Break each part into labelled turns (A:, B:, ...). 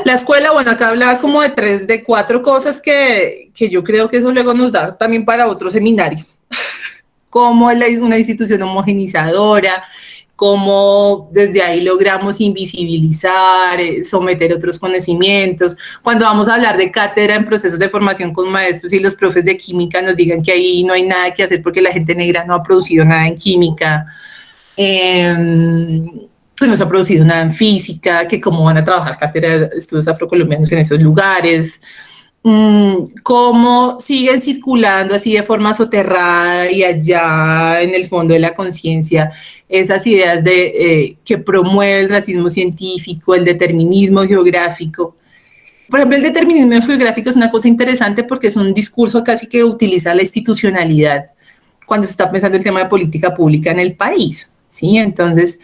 A: La escuela, bueno, acá hablaba como de cuatro cosas que yo creo que eso luego nos da también para otro seminario. Cómo es una institución homogenizadora, cómo desde ahí logramos invisibilizar, someter otros conocimientos. Cuando vamos a hablar de cátedra en procesos de formación con maestros y los profes de química nos digan que ahí no hay nada que hacer porque la gente negra no ha producido nada en química, que no se ha producido nada en física, que cómo van a trabajar cátedra de estudios afrocolombianos en esos lugares. Cómo siguen circulando así de forma soterrada y allá en el fondo de la conciencia esas ideas que promueve el racismo científico, el determinismo geográfico. Por ejemplo, el determinismo geográfico es una cosa interesante porque es un discurso casi que utiliza la institucionalidad cuando se está pensando el tema de política pública en el país, ¿sí? Entonces,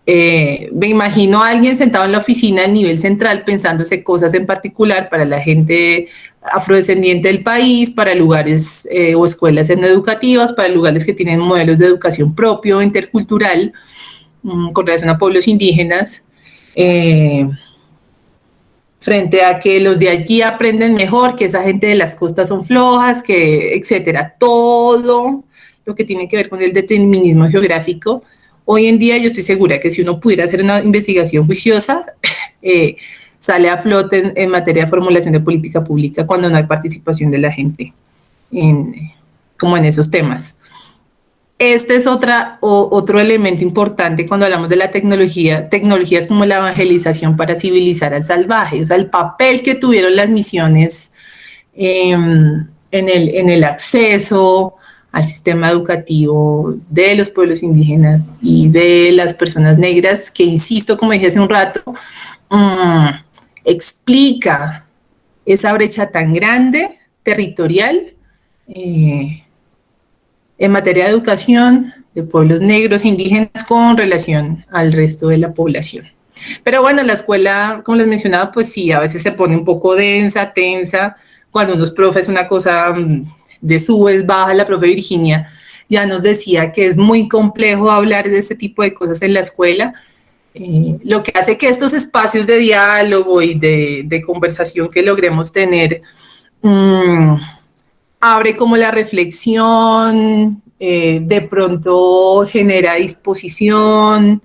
A: me imagino a alguien sentado en la oficina a nivel central pensándose cosas en particular para la gente afrodescendiente del país, para lugares o escuelas educativas, para lugares que tienen modelos de educación propio, intercultural, con relación a pueblos indígenas, frente a que los de allí aprenden mejor, que esa gente de las costas son flojas, que etcétera. Todo lo que tiene que ver con el determinismo geográfico. Hoy en día yo estoy segura que si uno pudiera hacer una investigación juiciosa, sale a flote en materia de formulación de política pública cuando no hay participación de la gente como en esos temas. Este es otro elemento importante cuando hablamos de la tecnología. Tecnologías como la evangelización para civilizar al salvaje, o sea, el papel que tuvieron las misiones en el acceso al sistema educativo de los pueblos indígenas y de las personas negras, que insisto, como dije hace un rato, explica esa brecha tan grande, territorial, en materia de educación de pueblos negros e indígenas con relación al resto de la población. Pero bueno, la escuela, como les mencionaba, pues sí, a veces se pone un poco densa, tensa, cuando unos profes una cosa de subes, baja, la profe Virginia ya nos decía que es muy complejo hablar de este tipo de cosas en la escuela, lo que hace que estos espacios de diálogo y de conversación que logremos tener abre como la reflexión, de pronto genera disposición,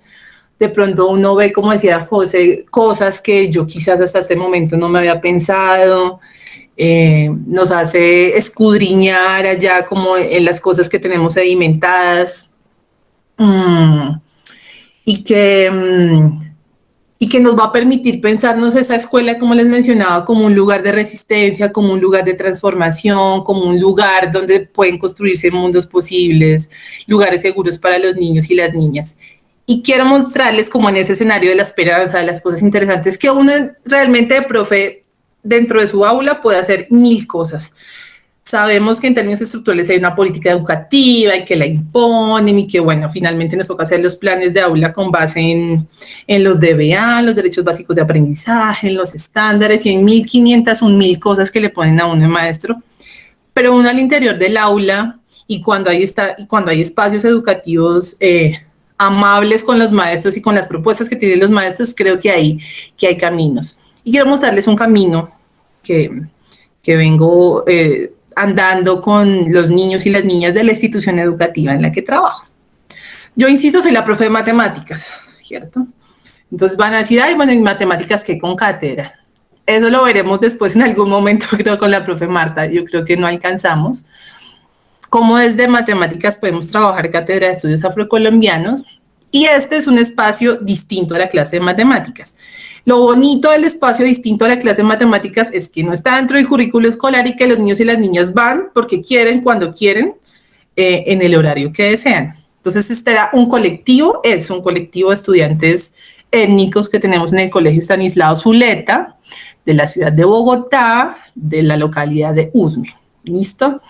A: de pronto uno ve, como decía José, cosas que yo quizás hasta este momento no me había pensado, nos hace escudriñar allá como en las cosas que tenemos sedimentadas, y que nos va a permitir pensarnos esa escuela, como les mencionaba, como un lugar de resistencia, como un lugar de transformación, como un lugar donde pueden construirse mundos posibles, lugares seguros para los niños y las niñas. Y quiero mostrarles como en ese escenario de la esperanza, de las cosas interesantes, que uno realmente de profe dentro de su aula puede hacer mil cosas. Sabemos que en términos estructurales hay una política educativa y que la imponen y que, bueno, finalmente nos toca hacer los planes de aula con base en los DBA, los derechos básicos de aprendizaje, en los estándares y en 1.500, 1.000 cosas que le ponen a uno de maestro. Pero uno al interior del aula y cuando hay espacios educativos amables con los maestros y con las propuestas que tienen los maestros, creo que hay caminos. Y quiero mostrarles un camino que vengo andando con los niños y las niñas de la institución educativa en la que trabajo. Yo insisto, soy la profe de matemáticas, ¿cierto? Entonces van a decir, ay, bueno, ¿en matemáticas qué con cátedra? Eso lo veremos después en algún momento, creo, con la profe Marta. Yo creo que no alcanzamos. Cómo desde matemáticas podemos trabajar cátedra de estudios afrocolombianos, y este es un espacio distinto a la clase de matemáticas. Lo bonito del espacio distinto a la clase de matemáticas es que no está dentro del currículo escolar y que los niños y las niñas van porque quieren, cuando quieren, en el horario que desean. Entonces, este era un colectivo, es un colectivo de estudiantes étnicos que tenemos en el Colegio Estanislao Zuleta, de la ciudad de Bogotá, de la localidad de Usme. ¿Listo?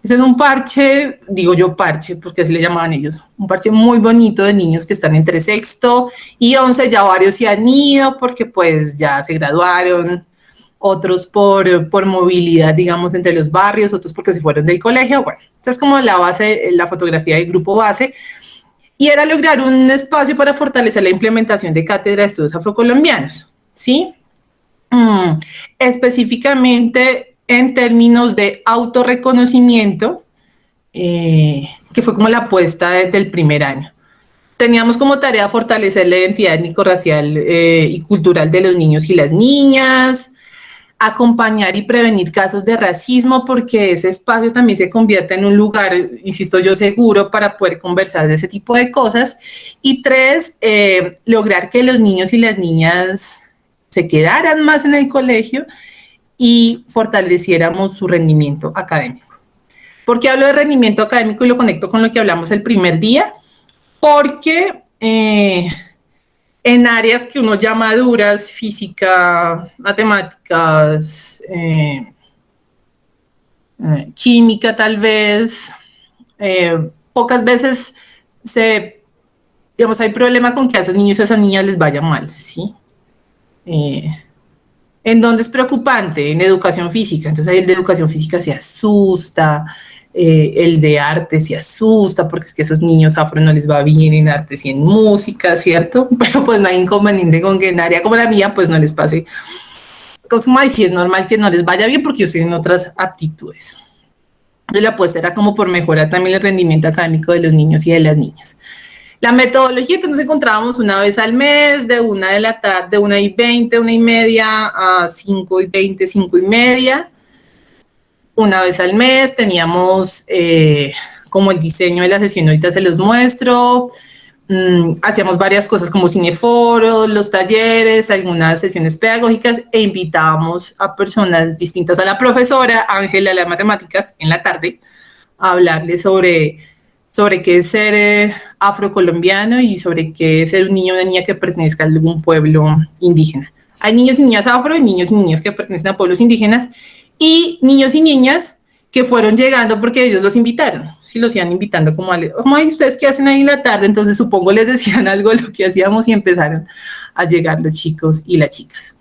A: Ese es un parche, digo yo parche, porque así le llamaban ellos, un parche muy bonito de niños que están entre sexto y 11, ya varios se han ido porque pues ya se graduaron, otros por movilidad, digamos, entre los barrios, otros porque se fueron del colegio. Bueno, esta es como la base, la fotografía del grupo base, y era lograr un espacio para fortalecer la implementación de cátedra de estudios afrocolombianos, ¿sí? Mm, Específicamente en términos de autorreconocimiento, que fue como la apuesta desde el primer año. Teníamos como tarea fortalecer la identidad étnico-racial y cultural de los niños y las niñas, acompañar y prevenir casos de racismo, porque ese espacio también se convierte en un lugar, insisto yo, seguro para poder conversar de ese tipo de cosas. Y tres, lograr que los niños y las niñas se quedaran más en el colegio y fortaleciéramos su rendimiento académico. ¿Por qué hablo de rendimiento académico y lo conecto con lo que hablamos el primer día? Porque en áreas que uno llama duras, física, matemáticas, química tal vez, pocas veces digamos, hay problema con que a esos niños y a esas niñas les vaya mal, ¿sí? ¿En dónde es preocupante? En educación física. Entonces ahí el de educación física se asusta, el de arte se asusta, porque es que a esos niños afro no les va bien en artes y en música, ¿cierto? Pero pues no hay inconveniente con que en área como la mía pues no les pase. Como sí es normal que no les vaya bien porque ellos tienen otras aptitudes. Entonces la apuesta era como por mejorar también el rendimiento académico de los niños y de las niñas. La metodología que nos encontrábamos una vez al mes, de 1 de la tarde, de 1:20, 1:30 a 5:20, 5:30. Una vez al mes teníamos como el diseño de la sesión, ahorita se los muestro. Hacíamos varias cosas como cineforos, los talleres, algunas sesiones pedagógicas e invitábamos a personas distintas a la profesora Ángela de las matemáticas en la tarde a hablarles sobre qué es ser afrocolombiano y sobre qué es ser un niño o una niña que pertenezca a algún pueblo indígena. Hay niños y niñas afro, y niños y niñas que pertenecen a pueblos indígenas, y niños y niñas que fueron llegando porque ellos los invitaron, sí, los iban invitando como ay, ¿ustedes qué hacen ahí en la tarde? Entonces supongo les decían algo de lo que hacíamos y empezaron a llegar los chicos y las chicas.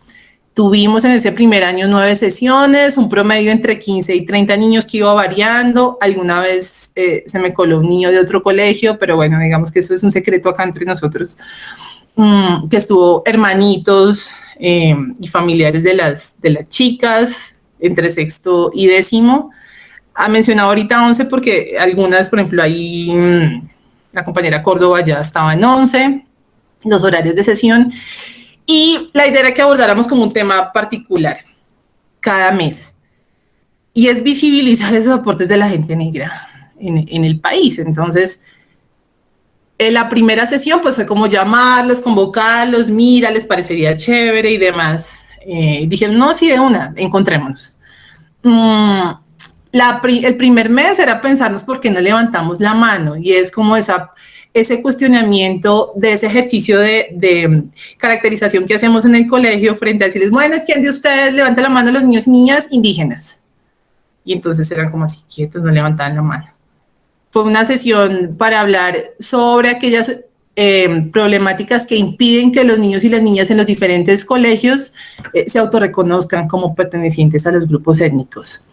A: Tuvimos en ese primer año 9 sesiones, un promedio entre 15 y 30 niños que iba variando. Alguna vez se me coló un niño de otro colegio, pero bueno, digamos que eso es un secreto acá entre nosotros, que estuvo hermanitos y familiares de las chicas entre sexto y décimo. Ha mencionado ahorita 11 porque algunas, por ejemplo, ahí la compañera Córdoba ya estaba en 11, los horarios de sesión. Y la idea era que abordáramos como un tema particular cada mes. Y es visibilizar esos aportes de la gente negra en el país. Entonces, en la primera sesión pues fue como llamarlos, convocarlos, mira, les parecería chévere y demás. Dijeron, no, sí, de una, encontrémonos. El primer mes era pensarnos por qué no levantamos la mano, y es como ese cuestionamiento de ese ejercicio de caracterización que hacemos en el colegio frente a decirles, bueno, ¿quién de ustedes levanta la mano a los niños y niñas indígenas? Y entonces eran como así quietos, no levantaban la mano. Fue una sesión para hablar sobre aquellas problemáticas que impiden que los niños y las niñas en los diferentes colegios se autorreconozcan como pertenecientes a los grupos étnicos.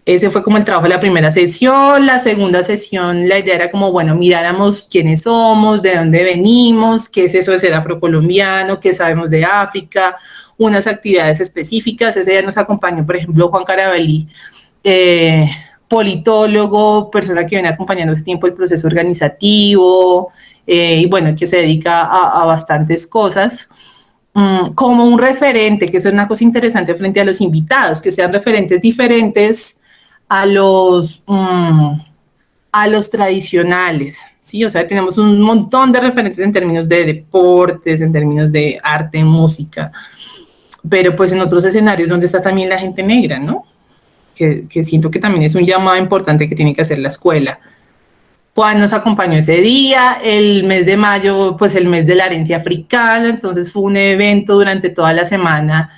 A: Ese fue como el trabajo de la primera sesión. La segunda sesión, la idea era como, bueno, miráramos quiénes somos, de dónde venimos, qué es eso de ser afrocolombiano, qué sabemos de África, unas actividades específicas. Ese día nos acompañó, por ejemplo, Juan Carabalí, politólogo, persona que viene acompañando hace tiempo el proceso organizativo, y bueno, que se dedica a bastantes cosas. Como un referente, que eso es una cosa interesante frente a los invitados, que sean referentes diferentes a los tradicionales, ¿sí? O sea, tenemos un montón de referentes en términos de deportes, en términos de arte, música, pero pues en otros escenarios donde está también la gente negra, ¿no? Que siento que también es un llamado importante que tiene que hacer la escuela. Juan nos acompañó ese día. El mes de mayo, pues el mes de la herencia africana, entonces fue un evento durante toda la semana.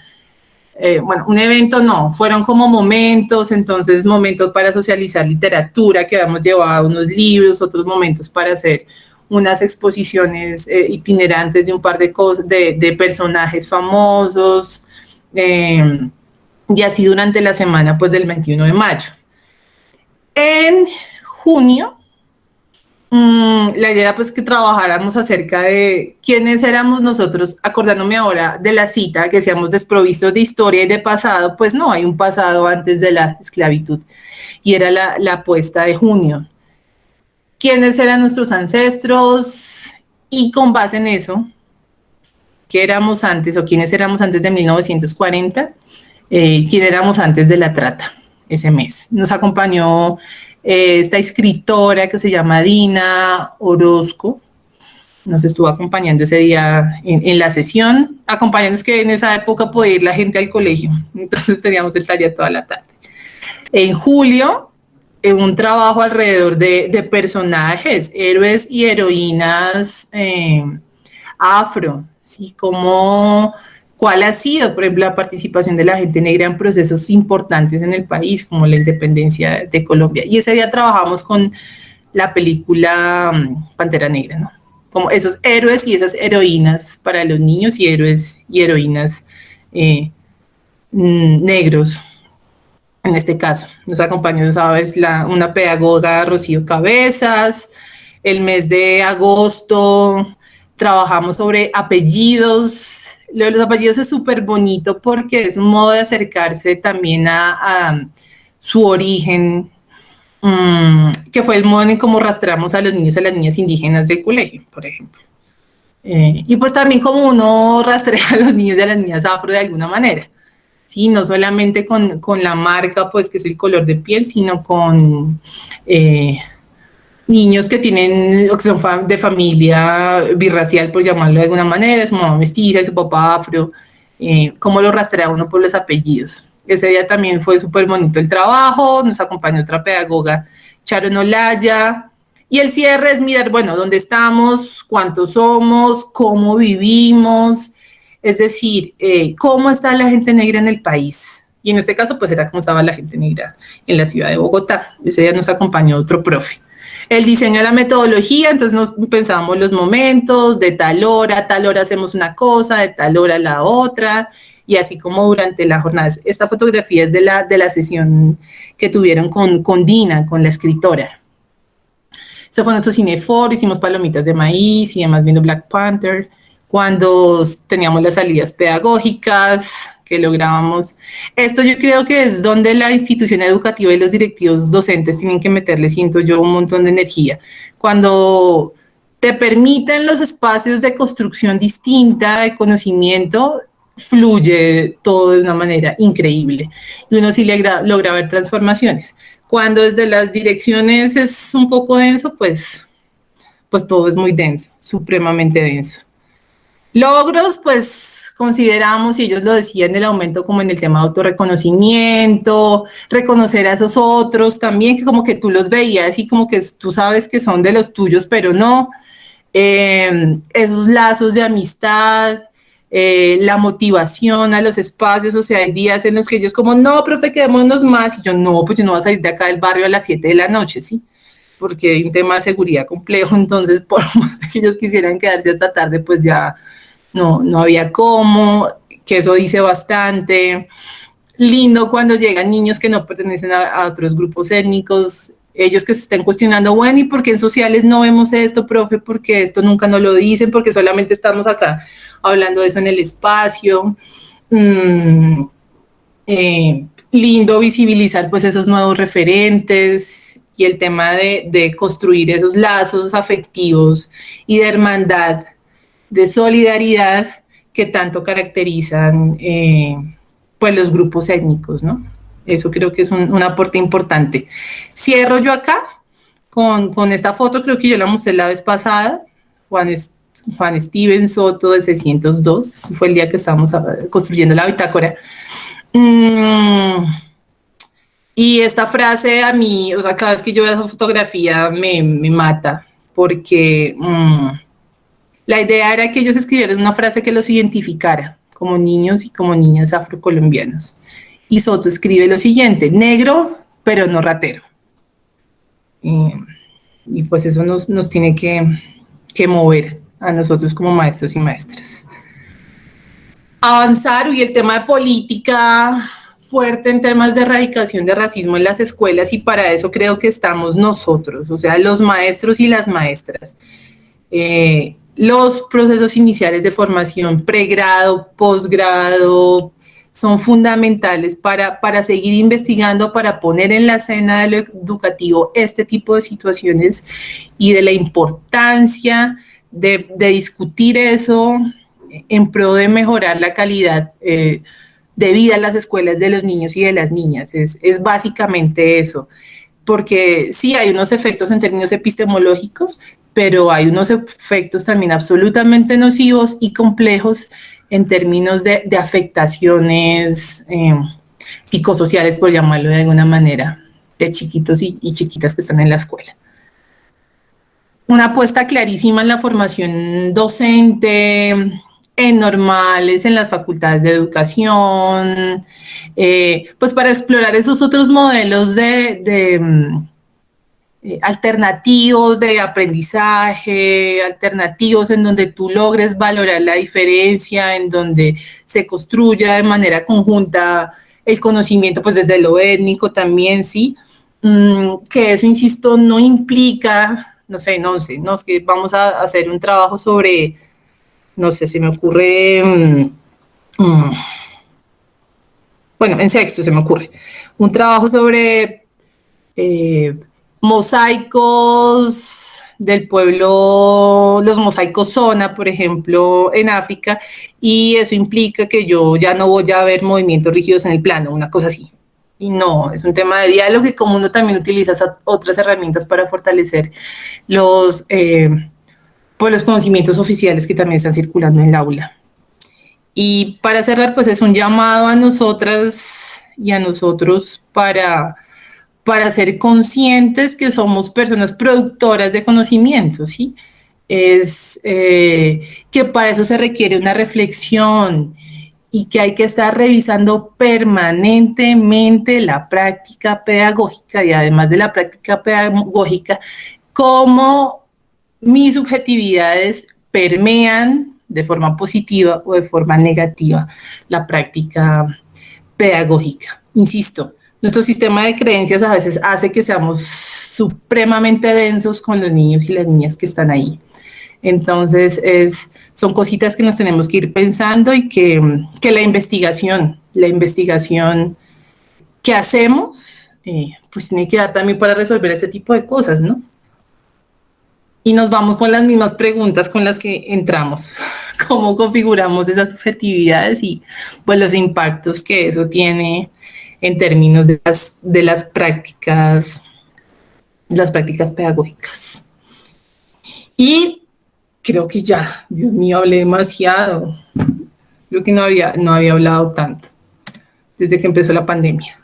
A: Bueno, un evento no, fueron como momentos, entonces momentos para socializar literatura, que habíamos llevado unos libros, otros momentos para hacer unas exposiciones itinerantes de un par de cosas, de personajes famosos, y así durante la semana pues del 21 de mayo. En junio La idea pues que trabajáramos acerca de quiénes éramos nosotros, acordándome ahora de la cita que seamos desprovistos de historia y de pasado, pues no, hay un pasado antes de la esclavitud y era la apuesta de junio. ¿Quiénes eran nuestros ancestros? Y con base en eso, ¿qué éramos antes o quiénes éramos antes de 1940? ¿Quién éramos antes de la trata ese mes? Nos acompañó esta escritora que se llama Dina Orozco, nos estuvo acompañando ese día en la sesión, acompañándonos que en esa época podía ir la gente al colegio, entonces teníamos el taller toda la tarde. En julio, un trabajo alrededor de personajes, héroes y heroínas afro, ¿sí? ¿Cuál ha sido, por ejemplo, la participación de la gente negra en procesos importantes en el país, como la independencia de Colombia? Y ese día trabajamos con la película Pantera Negra, ¿no? Como esos héroes y esas heroínas para los niños y héroes y heroínas negros. En este caso, nos acompañó, sabes, una pedagoga, Rocío Cabezas. El mes de agosto trabajamos sobre apellidos. Lo de los apellidos es súper bonito porque es un modo de acercarse también a su origen, que fue el modo en cómo rastreamos a los niños y a las niñas indígenas del colegio, por ejemplo. Y pues también como uno rastrea a los niños y a las niñas afro de alguna manera. Sí, no solamente con la marca, pues, que es el color de piel, sino con niños que tienen, o que son de familia birracial, por llamarlo de alguna manera, su mamá mestiza, su papá afro, cómo lo rastrea uno por los apellidos. Ese día también fue súper bonito el trabajo, nos acompañó otra pedagoga, Sharon Olaya, y el cierre es mirar, bueno, dónde estamos, cuántos somos, cómo vivimos, es decir, cómo está la gente negra en el país. Y en este caso, pues era cómo estaba la gente negra en la ciudad de Bogotá. Ese día nos acompañó otro profe. El diseño de la metodología, entonces nos pensábamos los momentos, de tal hora hacemos una cosa, de tal hora la otra, y así como durante la jornada. Esta fotografía es de la sesión que tuvieron con Dina, con la escritora. Eso fue nuestro cineforo, hicimos palomitas de maíz y además viendo Black Panther. Cuando teníamos las salidas pedagógicas, que lográbamos. Esto yo creo que es donde la institución educativa y los directivos docentes tienen que meterle, siento yo, un montón de energía. Cuando te permiten los espacios de construcción distinta, de conocimiento, fluye todo de una manera increíble. Y uno sí logra ver transformaciones. Cuando desde las direcciones es un poco denso, pues todo es muy denso, supremamente denso. Logros, pues consideramos, y ellos lo decían, el aumento como en el tema de autorreconocimiento, reconocer a esos otros también, que como que tú los veías y como que tú sabes que son de los tuyos, pero no. Esos lazos de amistad, la motivación a los espacios, o sea, hay días en los que ellos como, no, profe, quedémonos más, y yo, no, pues yo no voy a salir de acá del barrio a las 7 de la noche, ¿sí? Porque hay un tema de seguridad complejo, entonces por más que ellos quisieran quedarse hasta tarde, pues ya no había cómo, que eso dice bastante. Lindo cuando llegan niños que no pertenecen a otros grupos étnicos, ellos que se estén cuestionando, bueno, ¿y por qué en sociales no vemos esto, profe? Porque esto nunca nos lo dicen, porque solamente estamos acá hablando de eso en el espacio. Lindo visibilizar pues esos nuevos referentes y el tema de construir esos lazos afectivos y de hermandad, de solidaridad que tanto caracterizan pues los grupos étnicos, ¿no? Eso creo que es un aporte importante. Cierro yo acá con esta foto, creo que yo la mostré la vez pasada, Juan Steven Soto de 602, fue el día que estábamos construyendo la bitácora. Y esta frase a mí, o sea, cada vez que yo veo esa fotografía me mata, porque la idea era que ellos escribieran una frase que los identificara como niños y como niñas afrocolombianos. Y Soto escribe lo siguiente: negro, pero no ratero. Y pues eso nos tiene que mover a nosotros como maestros y maestras. Avanzar, y el tema de política fuerte en temas de erradicación de racismo en las escuelas, y para eso creo que estamos nosotros, o sea, los maestros y las maestras. Los procesos iniciales de formación, pregrado, posgrado, son fundamentales para seguir investigando, para poner en la escena de lo educativo este tipo de situaciones y de la importancia de discutir eso en pro de mejorar la calidad de vida en las escuelas de los niños y de las niñas. Es básicamente eso, porque sí hay unos efectos en términos epistemológicos, pero hay unos efectos también absolutamente nocivos y complejos en términos de afectaciones psicosociales, por llamarlo de alguna manera, de chiquitos y chiquitas que están en la escuela. Una apuesta clarísima en la formación docente, en normales, en las facultades de educación, pues para explorar esos otros modelos alternativos de aprendizaje, alternativos en donde tú logres valorar la diferencia, en donde se construya de manera conjunta el conocimiento, pues desde lo étnico también, ¿sí? Que eso, insisto, no implica, no sé, es que vamos a hacer un trabajo sobre, no sé, se me ocurre, bueno, en sexto se me ocurre, un trabajo sobre mosaicos del pueblo, los mosaicos Zona, por ejemplo, en África, y eso implica que yo ya no voy a ver movimientos rígidos en el plano, una cosa así. Y no, es un tema de diálogo, y como uno también utiliza otras herramientas para fortalecer los conocimientos oficiales que también están circulando en el aula. Y para cerrar, pues es un llamado a nosotras y a nosotros para ser conscientes que somos personas productoras de conocimiento, ¿sí? Es que para eso se requiere una reflexión y que hay que estar revisando permanentemente la práctica pedagógica, y además de la práctica pedagógica, cómo mis subjetividades permean de forma positiva o de forma negativa la práctica pedagógica. Insisto, nuestro sistema de creencias a veces hace que seamos supremamente densos con los niños y las niñas que están ahí. Entonces, son cositas que nos tenemos que ir pensando, y que la investigación que hacemos, pues tiene que dar también para resolver este tipo de cosas, ¿no? Y nos vamos con las mismas preguntas con las que entramos. ¿Cómo configuramos esas subjetividades y pues los impactos que eso tiene en términos de las prácticas pedagógicas? Y creo que ya, Dios mío, hablé demasiado. Creo que no había hablado tanto desde que empezó la pandemia.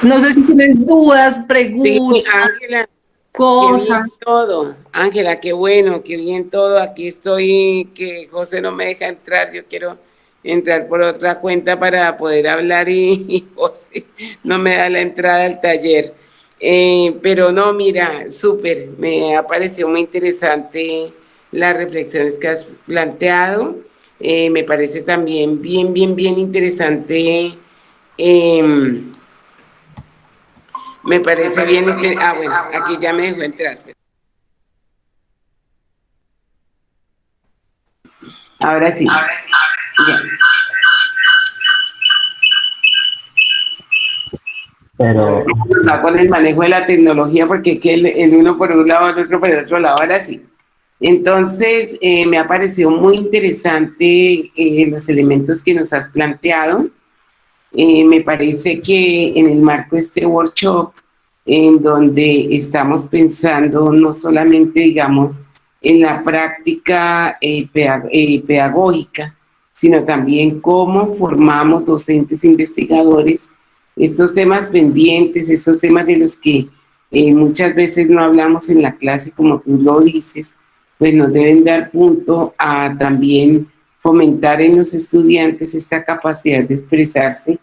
A: No sé si tienes dudas, preguntas.
B: Sí, Ángela, qué bien todo. Ángela, qué bueno, qué bien todo. Aquí estoy, que José no me deja entrar. Yo quiero entrar por otra cuenta para poder hablar, y José no me da la entrada al taller. Pero no, mira, súper, me ha parecido muy interesante las reflexiones que has planteado. Me parece también bien interesante. Me parece bien. Bueno, aquí ya me dejó entrar. Ahora sí. Ya. Pero va con el manejo de la tecnología, porque aquí el uno por un lado, el otro por el otro lado. Ahora sí. Entonces, me ha parecido muy interesante los elementos que nos has planteado. Me parece que en el marco de este workshop, en donde estamos pensando no solamente, digamos, en la práctica pedagógica, sino también cómo formamos docentes investigadores, estos temas pendientes, estos temas de los que muchas veces no hablamos en la clase, como tú lo dices, pues nos deben dar punto a también fomentar en los estudiantes esta capacidad de expresarse,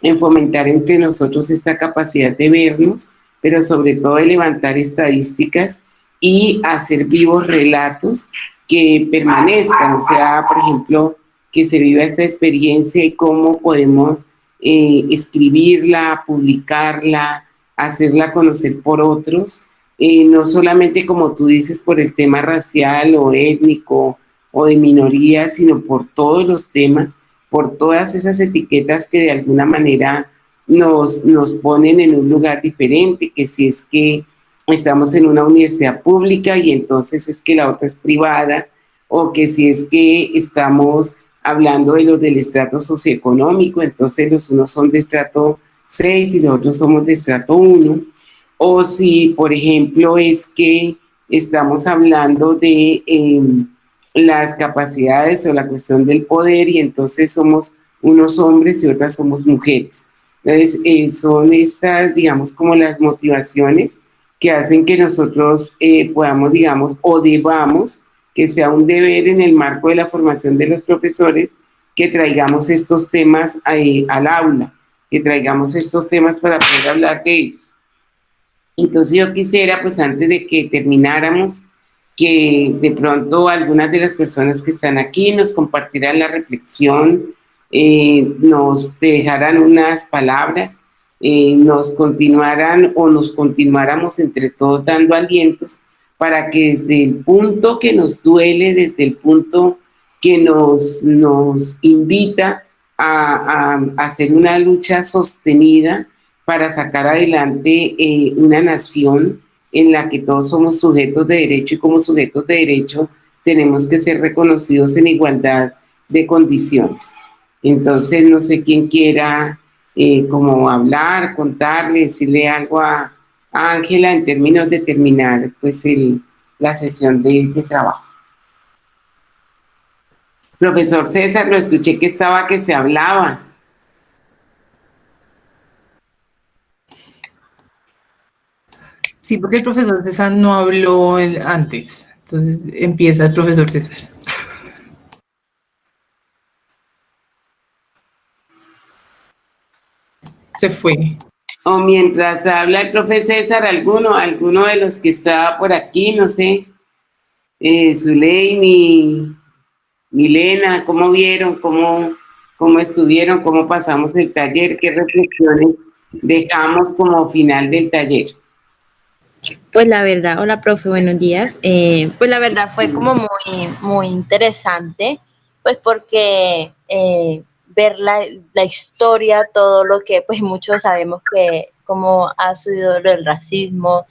B: en fomentar entre nosotros esta capacidad de vernos, pero sobre todo de levantar estadísticas y hacer vivos relatos que permanezcan, o sea, por ejemplo, que se viva esta experiencia y cómo podemos escribirla, publicarla, hacerla conocer por otros, no solamente como tú dices por el tema racial o étnico o de minorías, sino por todos los temas, por todas esas etiquetas que de alguna manera nos ponen en un lugar diferente, que si es que estamos en una universidad pública y entonces es que la otra es privada, o que si es que estamos hablando de los del estrato socioeconómico, entonces los unos son de estrato 6 y los otros somos de estrato 1, o si, por ejemplo, es que estamos hablando de las capacidades o la cuestión del poder y entonces somos unos hombres y otras somos mujeres. Entonces, son estas, digamos, como las motivaciones que hacen que nosotros podamos, digamos, o debamos, que sea un deber en el marco de la formación de los profesores, que traigamos estos temas al aula, que traigamos estos temas para poder hablar de ellos. Entonces yo quisiera, pues antes de que termináramos, que de pronto algunas de las personas que están aquí nos compartieran la reflexión, nos dejaran unas palabras, nos continuaran o nos continuáramos entre todos dando alientos para que desde el punto que nos duele, desde el punto que nos invita a hacer una lucha sostenida para sacar adelante una nación en la que todos somos sujetos de derecho y como sujetos de derecho tenemos que ser reconocidos en igualdad de condiciones. Entonces, no sé quién quiera como hablar, contarle, decirle algo a Ángela en términos de terminar pues la sesión de trabajo. Profesor César, lo escuché que se hablaba.
A: Sí, porque el profesor César no habló antes. Entonces empieza el profesor César. Se fue.
B: O mientras habla el profe César, alguno de los que estaba por aquí, no sé, Zuleimi, Milena, ¿cómo vieron? ¿Cómo estuvieron? ¿Cómo pasamos el taller? ¿Qué reflexiones dejamos como final del taller?
C: Pues la verdad, hola profe, buenos días. Pues la verdad fue como muy interesante, pues porque ver la historia, todo lo que pues muchos sabemos que como ha sucedido el racismo,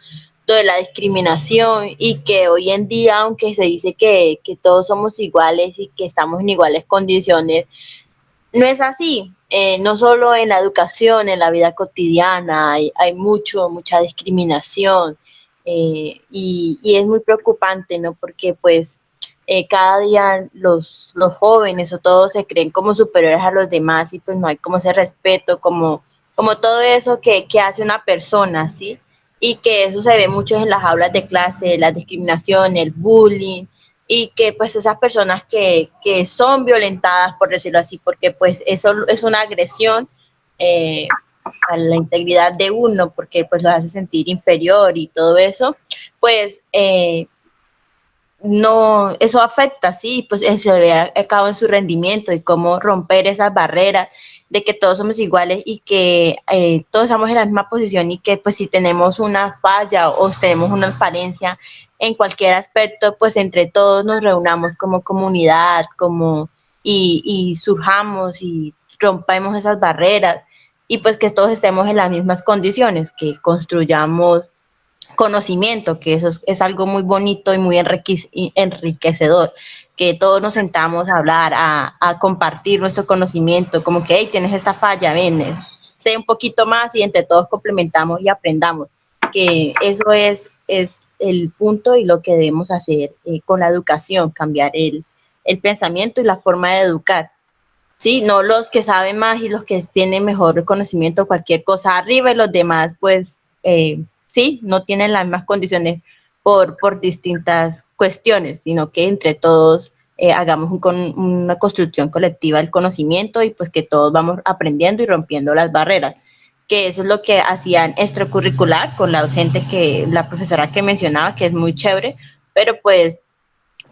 C: lo de la discriminación y que hoy en día, aunque se dice que todos somos iguales y que estamos en iguales condiciones, no es así. No solo en la educación, en la vida cotidiana, hay mucha discriminación y es muy preocupante, ¿no? Porque pues cada día los jóvenes o todos se creen como superiores a los demás y pues no hay como ese respeto, como todo eso que hace una persona, ¿sí? Y que eso se ve mucho en las aulas de clase, la discriminación, el bullying, y que pues esas personas que son violentadas, por decirlo así, porque pues eso es una agresión a la integridad de uno, porque pues lo hace sentir inferior y todo eso, pues no, eso afecta, sí, pues se ve a cabo en su rendimiento y cómo romper esas barreras de que todos somos iguales y que todos estamos en la misma posición y que pues si tenemos una falla o tenemos una falencia en cualquier aspecto, pues entre todos nos reunamos como comunidad, y surjamos y rompemos esas barreras y pues que todos estemos en las mismas condiciones, que construyamos conocimiento, que eso es algo muy bonito y muy enriquecedor, que todos nos sentamos a hablar, a compartir nuestro conocimiento, como que, hey, tienes esta falla, ven, sé un poquito más y entre todos complementamos y aprendamos, que eso es el punto y lo que debemos hacer con la educación, cambiar el pensamiento y la forma de educar. Sí, no los que saben más y los que tienen mejor conocimiento, cualquier cosa arriba y los demás, pues, sí, no tienen las mismas condiciones por distintas cuestiones, sino que entre todos hagamos una construcción colectiva del conocimiento y pues que todos vamos aprendiendo y rompiendo las barreras, que eso es lo que hacían extracurricular con la docente la profesora que mencionaba, que es muy chévere, pero pues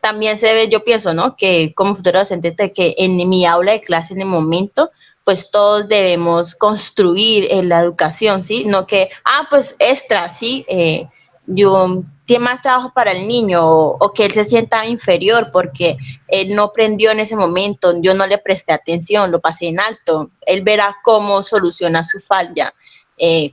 C: también se ve, yo pienso, ¿no? Que como futuro docente, que en mi aula de clase en el momento, pues todos debemos construir en la educación, ¿sí? No que, pues extra, ¿sí? Yo tiene más trabajo para el niño o que él se sienta inferior porque él no aprendió en ese momento, yo no le presté atención, lo pasé en alto. Él verá cómo soluciona su falla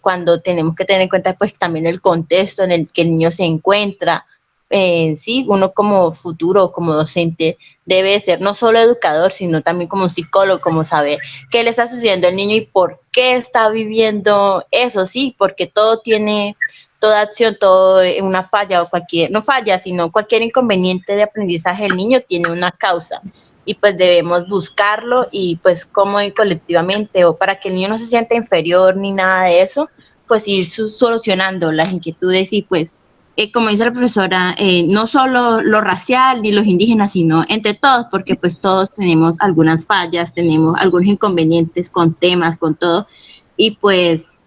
C: cuando tenemos que tener en cuenta pues también el contexto en el que el niño se encuentra. Sí, uno como futuro, como docente, debe ser no solo educador, sino también como un psicólogo, como saber qué le está sucediendo al niño y por qué está viviendo eso, sí, porque todo tiene, toda acción, todo una falla o cualquier, no falla, sino cualquier inconveniente de aprendizaje del niño tiene una causa y pues debemos buscarlo y pues como colectivamente o para que el niño no se sienta inferior ni nada de eso, pues ir solucionando las inquietudes y pues como dice la profesora, no solo lo racial ni los indígenas, sino entre todos, porque pues todos tenemos algunas fallas, tenemos algunos inconvenientes con temas, con todo, y pues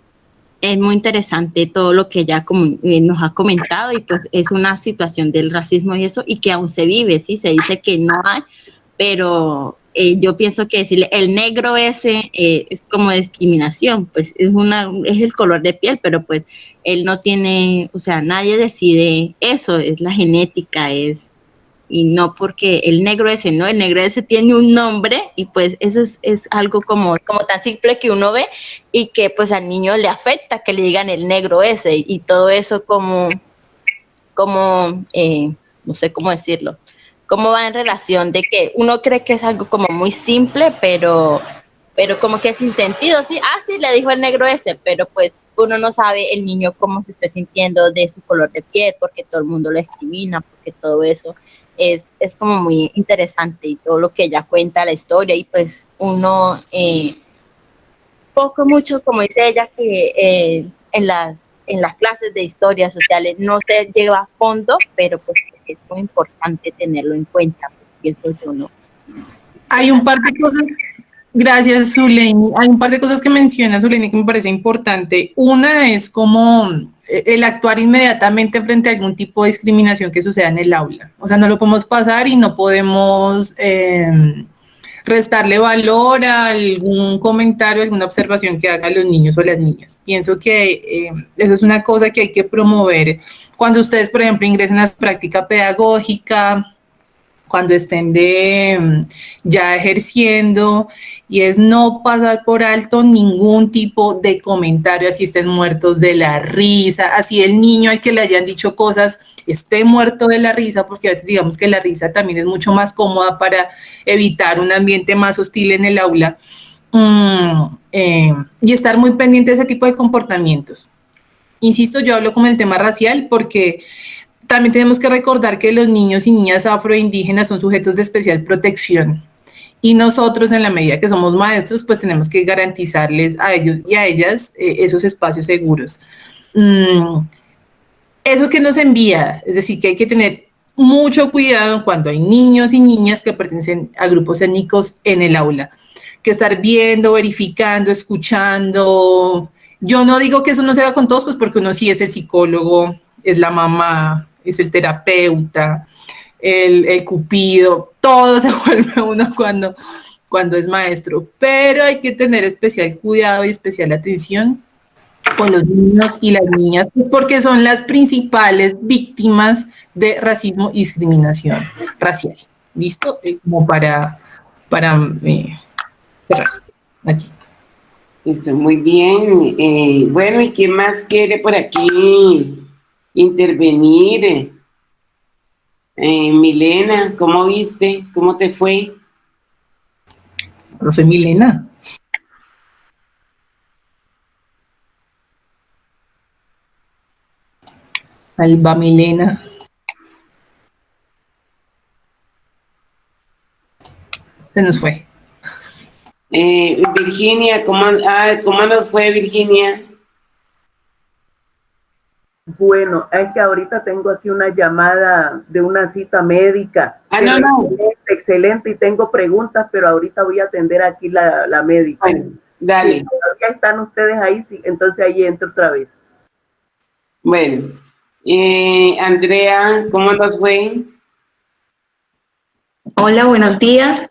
C: es muy interesante todo lo que ella nos ha comentado y pues es una situación del racismo y eso, y que aún se vive, sí, se dice que no hay, pero yo pienso que decirle el negro ese es como discriminación, pues es el color de piel, pero pues él no tiene, o sea, nadie decide eso, es la genética, y no porque el negro ese, ¿no? El negro ese tiene un nombre y pues eso es algo como tan simple que uno ve y que pues al niño le afecta que le digan el negro ese y todo eso no sé cómo decirlo, cómo va en relación de que uno cree que es algo como muy simple, pero como que sin sentido, sí, sí, le dijo el negro ese, pero pues uno no sabe el niño cómo se está sintiendo de su color de piel, porque todo el mundo lo discrimina, porque todo eso es como muy interesante y todo lo que ella cuenta, la historia, y pues uno, mucho, como dice ella, que en las clases de historias sociales no se lleva a fondo, pero pues es muy importante tenerlo en cuenta, pienso yo, ¿no?
A: Hay un par de cosas, gracias Zuleni, hay un par de cosas que menciona Zuleni que me parece importante. Una es como el actuar inmediatamente frente a algún tipo de discriminación que suceda en el aula. O sea, no lo podemos pasar y no podemos restarle valor a algún comentario, alguna observación que hagan los niños o las niñas. Pienso que eso es una cosa que hay que promover cuando ustedes, por ejemplo, ingresen a su práctica pedagógica, cuando estén ya ejerciendo, y es no pasar por alto ningún tipo de comentario, así estén muertos de la risa, así el niño al que le hayan dicho cosas esté muerto de la risa, porque a veces digamos que la risa también es mucho más cómoda para evitar un ambiente más hostil en el aula, y estar muy pendiente de ese tipo de comportamientos. Insisto, yo hablo como el tema racial porque también tenemos que recordar que los niños y niñas afroindígenas son sujetos de especial protección y nosotros, en la medida que somos maestros, pues tenemos que garantizarles a ellos y a ellas esos espacios seguros. Eso que nos envía, es decir, que hay que tener mucho cuidado cuando hay niños y niñas que pertenecen a grupos étnicos en el aula, que estar viendo, verificando, escuchando. Yo no digo que eso no se haga con todos, pues porque uno sí es el psicólogo, es la mamá, es el terapeuta, el cupido, todo se vuelve uno cuando es maestro, pero hay que tener especial cuidado y especial atención con los niños y las niñas, porque son las principales víctimas de racismo y discriminación racial. ¿Listo? Como para cerrar aquí.
B: Está muy bien. Bueno, ¿y quién más quiere por aquí intervenir? Milena, ¿cómo viste? ¿Cómo te fue?
A: Profe Milena. Alba Milena. Se nos fue.
B: Virginia, ¿cómo nos fue, Virginia?
D: Bueno, es que ahorita tengo aquí una llamada de una cita médica.
B: No.
D: Excelente, y tengo preguntas, pero ahorita voy a atender aquí la médica.
B: Bueno, dale.
D: Si todavía están ustedes ahí, sí, entonces ahí entro otra vez.
B: Bueno, Andrea, ¿cómo nos fue?
E: Hola, buenos días.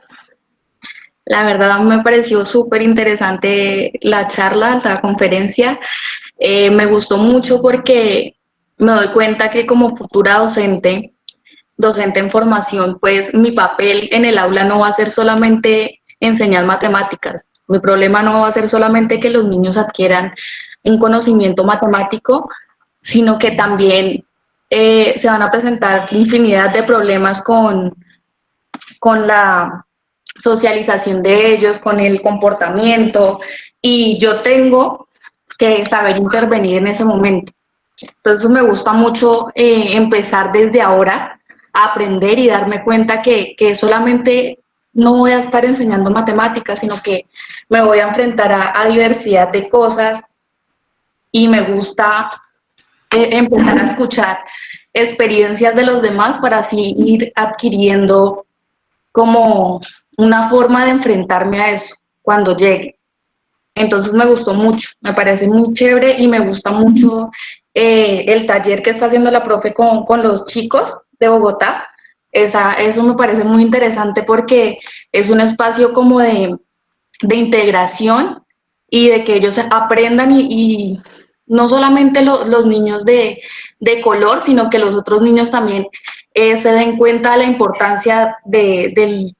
E: La verdad me pareció súper interesante la charla, la conferencia. Me gustó mucho porque me doy cuenta que como futura docente, docente en formación, pues mi papel en el aula no va a ser solamente enseñar matemáticas. Mi problema no va a ser solamente que los niños adquieran un conocimiento matemático, sino que también se van a presentar infinidad de problemas con la socialización de ellos, con el comportamiento, y yo tengo que saber intervenir en ese momento. Entonces me gusta mucho empezar desde ahora a aprender y darme cuenta que solamente no voy a estar enseñando matemáticas, sino que me voy a enfrentar a diversidad de cosas y me gusta empezar a escuchar experiencias de los demás para así ir adquiriendo como una forma de enfrentarme a eso cuando llegue. Entonces me gustó mucho, me parece muy chévere y me gusta mucho el taller que está haciendo la profe con los chicos de Bogotá. Eso me parece muy interesante porque es un espacio como de integración y de que ellos aprendan y no solamente los niños de color, sino que los otros niños también se den cuenta de la importancia de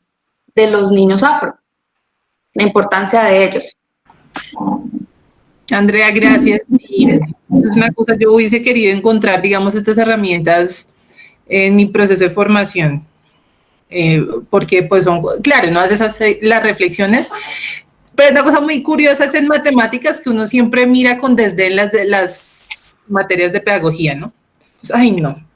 E: los niños afro, la importancia de ellos.
A: Andrea, gracias. Sí, es una cosa, yo hubiese querido encontrar, digamos, estas herramientas en mi proceso de formación, porque pues son, claro, no haces las reflexiones, pero una cosa muy curiosa es en matemáticas que uno siempre mira con desdén las materias de pedagogía, ¿no? Entonces, ay, no.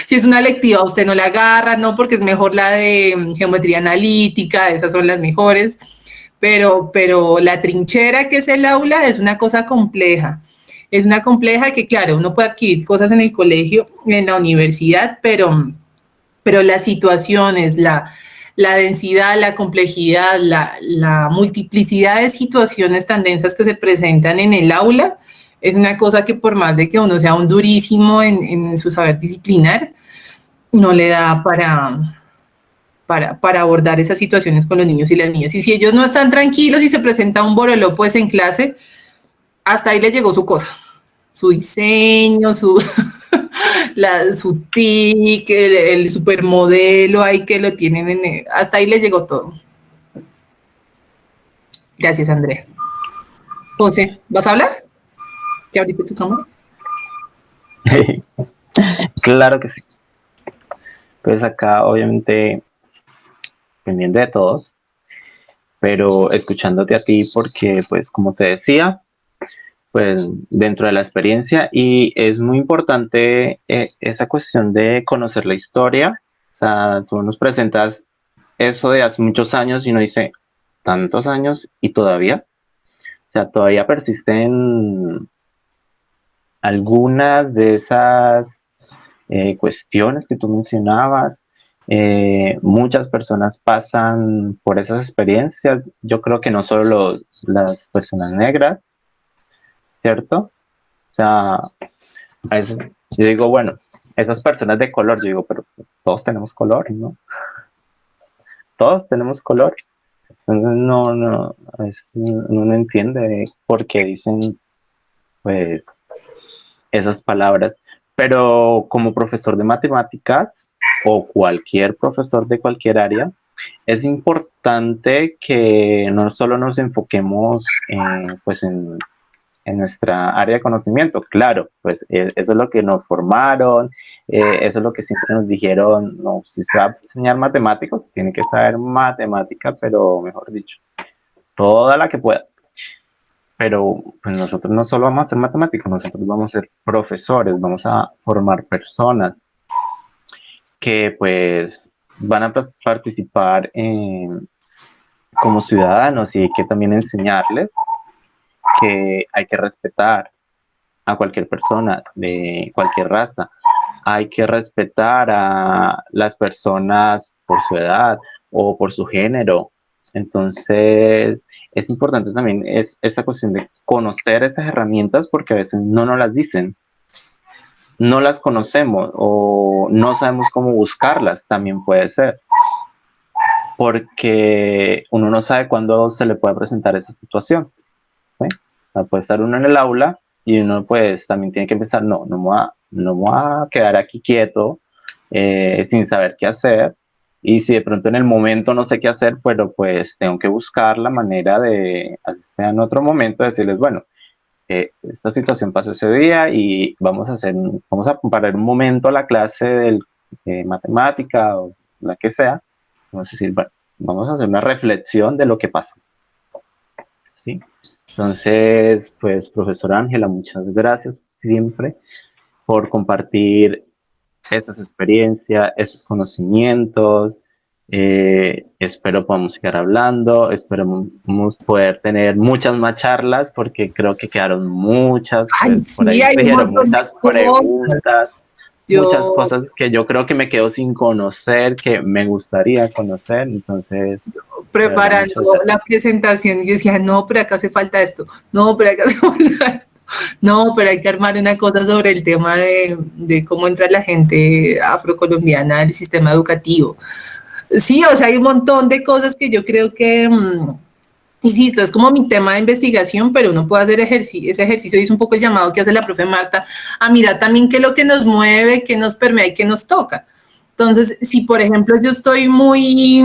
A: Si es una lectiva, usted no la agarra, no, porque es mejor la de geometría analítica, esas son las mejores. Pero la trinchera que es el aula es una cosa compleja. Es una compleja que, claro, uno puede adquirir cosas en el colegio, en la universidad, pero las situaciones, la densidad, la complejidad, la multiplicidad de situaciones tan densas que se presentan en el aula, es una cosa que por más de que uno sea un durísimo en su saber disciplinar, no le da para abordar esas situaciones con los niños y las niñas. Y si ellos no están tranquilos y se presenta un borolo pues en clase, hasta ahí le llegó su cosa, su diseño, su TIC, el supermodelo ahí que lo tienen, hasta ahí le llegó todo. Gracias, Andrea. José, ¿vas a hablar? ¿Ya abriste tu cámara?
F: Claro que sí. Pues acá, obviamente, pendiente de todos, pero escuchándote a ti porque, pues, como te decía, pues, dentro de la experiencia, y es muy importante esa cuestión de conocer la historia. O sea, tú nos presentas eso de hace muchos años y uno dice, tantos años y todavía, o sea, todavía persisten algunas de esas cuestiones que tú mencionabas. Muchas personas pasan por esas experiencias. Yo creo que no solo las personas negras, ¿cierto? O sea, a veces yo digo, bueno, esas personas de color, yo digo, pero todos tenemos color, ¿no? Todos tenemos color. Entonces a veces uno no entiende por qué dicen, pues, esas palabras. Pero como profesor de matemáticas o cualquier profesor de cualquier área, es importante que no solo nos enfoquemos pues en nuestra área de conocimiento. Claro, pues eso es lo que nos formaron, eso es lo que siempre nos dijeron, no, si se va a enseñar matemáticos, tiene que saber matemática, pero mejor dicho, toda la que pueda. Pero pues nosotros no solo vamos a ser matemáticos, nosotros vamos a ser profesores, vamos a formar personas que pues van a participar como ciudadanos, y hay que también enseñarles que hay que respetar a cualquier persona de cualquier raza, hay que respetar a las personas por su edad o por su género. Entonces, es importante también esta cuestión de conocer esas herramientas, porque a veces no nos las dicen, no las conocemos o no sabemos cómo buscarlas, también puede ser. porque uno no sabe cuándo se le puede presentar esa situación, ¿sí? O sea, puede estar uno en el aula y uno pues también tiene que pensar, no me voy a quedar aquí quieto sin saber qué hacer, y si de pronto en el momento no sé qué hacer, pero pues tengo que buscar la manera de, así sea en otro momento, decirles, bueno, esta situación pasó ese día y vamos a comparar un momento la clase de matemática o la que sea, vamos a decir, bueno, vamos a hacer una reflexión de lo que pasó, ¿sí? Entonces, pues, profesora Ángela, muchas gracias siempre por compartir esas experiencias, esos conocimientos. Espero podamos seguir hablando, esperemos poder tener muchas más charlas, porque creo que quedaron muchas,
A: Ay,
F: pues, por
A: sí,
F: ahí
A: hay
F: se
A: un
F: dieron
A: montón de
F: muchas
A: cosas.
F: preguntas, muchas cosas que yo creo que me quedo sin conocer, que me gustaría conocer. Entonces, de verdad,
A: Preparando
F: muchas gracias.
A: la presentación y decía, no, pero acá hace falta esto, no, pero acá hace falta esto, no, pero hay que armar una cosa sobre el tema de cómo entra la gente afrocolombiana al sistema educativo. Sí, o sea, hay un montón de cosas que yo creo que, insisto, es como mi tema de investigación, pero uno puede hacer ese ejercicio, y es un poco el llamado que hace la profe Marta, a mirar también qué es lo que nos mueve, qué nos permea y qué nos toca. Entonces, si por ejemplo yo estoy muy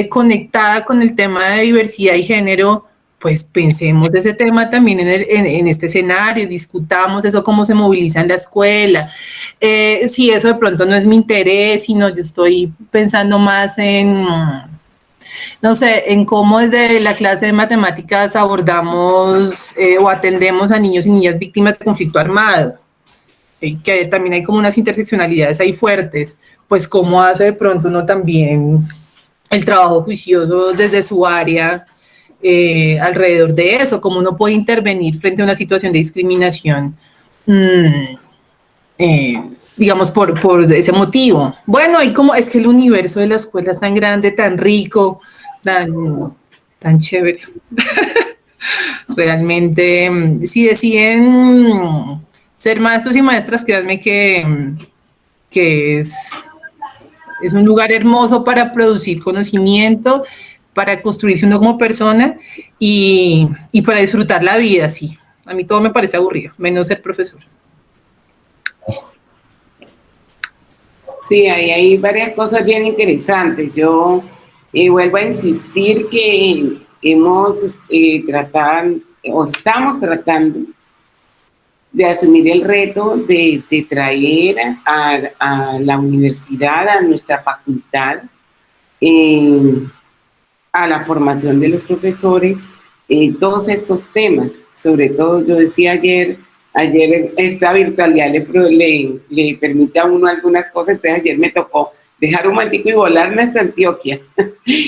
A: conectada con el tema de diversidad y género, pues pensemos ese tema también en este escenario, discutamos eso, cómo se moviliza en la escuela. Si eso de pronto no es mi interés, sino yo estoy pensando más en, no sé, en cómo desde la clase de matemáticas abordamos o atendemos a niños y niñas víctimas de conflicto armado, que también hay como unas interseccionalidades ahí fuertes, pues cómo hace de pronto uno también el trabajo juicioso desde su área alrededor de eso, cómo uno puede intervenir frente a una situación de discriminación, digamos, por ese motivo. Bueno, y como es que el universo de la escuela es tan grande, tan rico, tan chévere. Realmente, si deciden ser maestros y maestras, créanme que es un lugar hermoso para producir conocimiento, para construirse uno como persona y para disfrutar la vida, sí. A mí todo me parece aburrido, menos ser profesor.
B: Sí, ahí hay varias cosas bien interesantes. Yo vuelvo a insistir que hemos tratado, o estamos tratando de asumir el reto de traer a la universidad, a nuestra facultad, a la formación de los profesores, todos estos temas. Sobre todo, yo decía ayer esta virtualidad le permite a uno algunas cosas, entonces ayer me tocó dejar un momentico y volarme hasta Antioquia.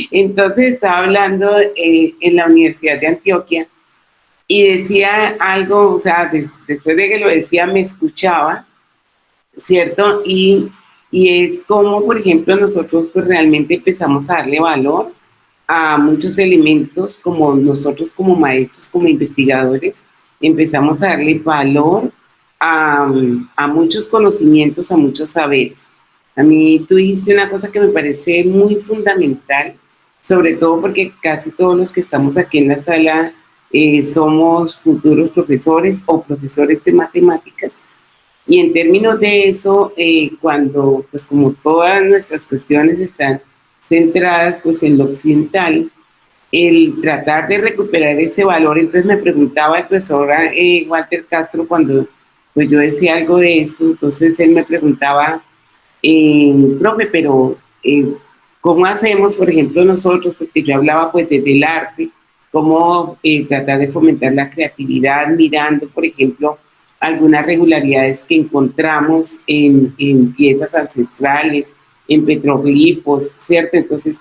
B: Entonces estaba hablando en la Universidad de Antioquia y decía algo, o sea, después de que lo decía me escuchaba, ¿cierto? Y es como, por ejemplo, nosotros pues realmente empezamos a darle valor a muchos elementos, como nosotros como maestros, como investigadores, empezamos a darle valor a muchos conocimientos, a muchos saberes. A mí tú dijiste una cosa que me parece muy fundamental, sobre todo porque casi todos los que estamos aquí en la sala somos futuros profesores o profesores de matemáticas. Y en términos de eso, cuando, pues como todas nuestras cuestiones están centradas pues en lo occidental, el tratar de recuperar ese valor, entonces me preguntaba el profesor Walter Castro cuando pues yo decía algo de eso, entonces él me preguntaba, profe, pero ¿cómo hacemos, por ejemplo, nosotros, porque yo hablaba pues desde el arte, cómo tratar de fomentar la creatividad mirando, por ejemplo, algunas regularidades que encontramos en piezas ancestrales, en petroglifos, ¿cierto? Entonces,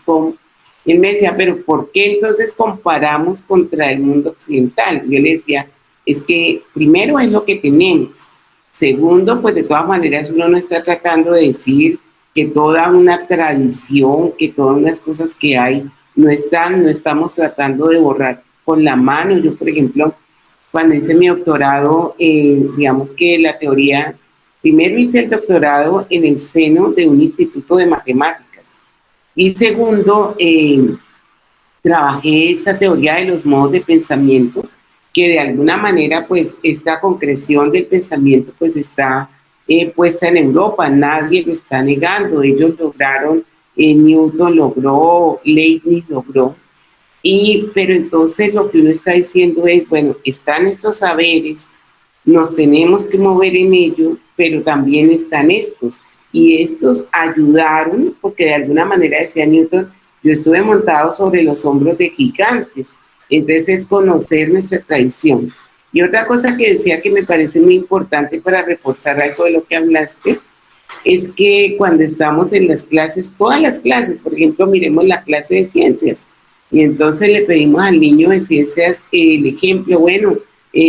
B: él me decía, pero ¿por qué entonces comparamos contra el mundo occidental? Yo le decía, es que primero es lo que tenemos. Segundo, pues de todas maneras uno no está tratando de decir que toda una tradición, que todas unas cosas que hay no estamos tratando de borrar con la mano. Yo, por ejemplo, cuando hice mi doctorado, digamos que la teoría, primero hice el doctorado en el seno de un instituto de matemáticas. Y segundo, trabajé esa teoría de los modos de pensamiento, que de alguna manera, pues, esta concreción del pensamiento, pues, está puesta en Europa, nadie lo está negando, ellos lograron, Newton logró, Leibniz logró, pero entonces lo que uno está diciendo es, bueno, están estos saberes, nos tenemos que mover en ello, pero también están estos, y estos ayudaron, porque de alguna manera, decía Newton, yo estuve montado sobre los hombros de gigantes, entonces es conocer nuestra tradición. Y otra cosa que decía que me parece muy importante para reforzar algo de lo que hablaste, es que cuando estamos en las clases, todas las clases, por ejemplo, miremos la clase de ciencias, y entonces le pedimos al niño de ciencias el ejemplo, bueno,